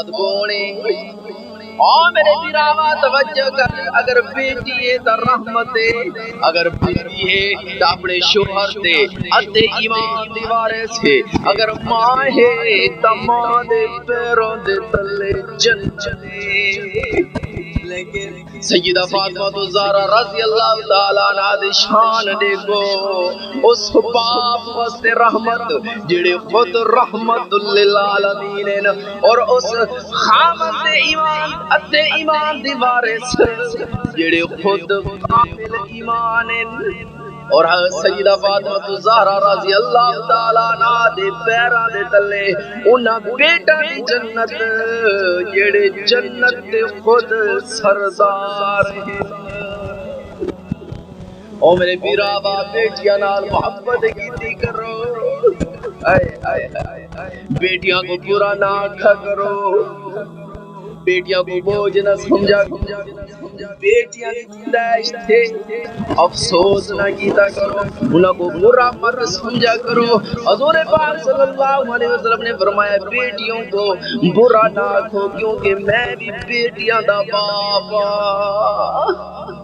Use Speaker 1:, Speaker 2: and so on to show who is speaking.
Speaker 1: بہت گونے میرے پیراوا توجہ کر، اگر بیٹی ہے تو رحمت ہے، اگر بیٹی ہے تو اپنے شوہر سے ادھے ایمان دیوارے سے، اگر ماں ہے تو ماں دے پیروں دے تلے جنت ہے۔ لیکن سیدہ فاطمہ الزہرا رضی اللہ تعالیٰ عنہ دی شان دیکھو، اس باپ واسطے رحمت جڑے خود رحمت للعالمین ہیں، اور اس خامند ایمان ادھے ایمان دی وارث جڑے خود کامل ایمان ہیں۔ اور سیدہ فاطمہ الزہرا رضی اللہ تعالیٰ عنہ دے پیراں دے تلے انہاں بیٹا دی جنت جڑے جنت دے خود سردار ہیں۔ او میرے پیراوا بیٹیاں نال محبت کیتی کرو، بیٹیاں کو برا نہ آکھا کرو، بیٹیاں کو بوجھ نہ سمجھا کرو، بیٹیاں کی پیدائش تھے افسوس نہ کیتا کرو، انہاں کو برا مت سمجھا کرو۔ حضور پاک صلی اللہ علیہ وسلم نے فرمایا بیٹیوں کو برا نہ آکھو کیونکہ میں بھی بیٹیاں دا باپ ہاں۔